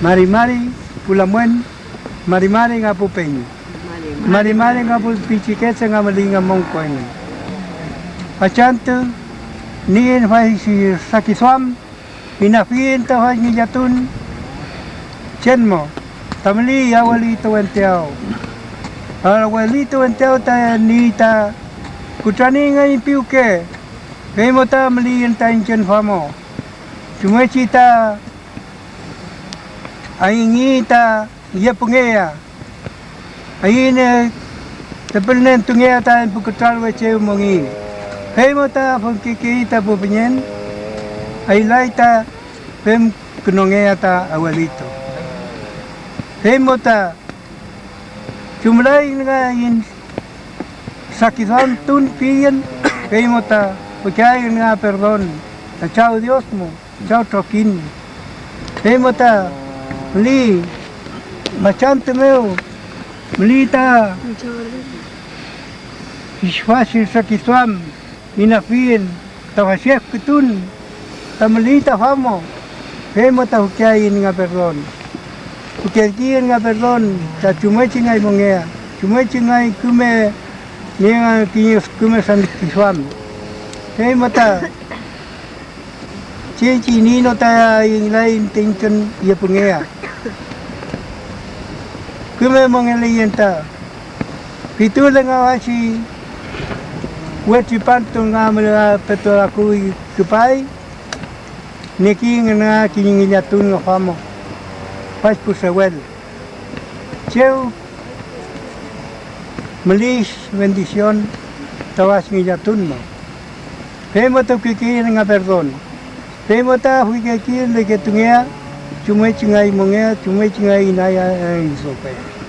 Mari-mari pulamuen, mari-mari nga pupeng. Mari-mari nga po pichiket sa nga malinga mong koin. Pachanto, niin fay si sakiswam, pinafin ta fay ni jatun, chen mo, tamali awalito enteo. Awalito enteo ta ni ta, kutrani nga ipiuke, kaya mo ta maliin ta chen famo. Cuma cita, aingi ta, iya pengea. Aine tepelnen tungea ta pukutral wace mongi. Hei mota pengkiki ta pupenyen. Ai lai ta pem kenongea ta awalito. Hei mota jumlai nga in sakisan tun pian. Hei mota pecai nga perdon. Chao Dios mo, chao trokin. Hei mota li machante meu. Melita isfasil sa kiswam inafin tawasyak kitun tamelita famo hemo tahukiain nga perdon hukiain nga perdon ta cuma cingay mongea cuma cingay kume nga kinyos kume san kiswam hemo ta cici nino ta yung lain tingkan iya pengea kume mongelian ta pitu lenga si weti pantu nga mala peto aku kupai neki nga kininginya tun nga famo pas pusawel ceu melis bendición tawas nginya tun mo pemo to kiki nga perdon pemo ta hui kiki le que tungia cuma cingai mongea cuma cingai inaya isope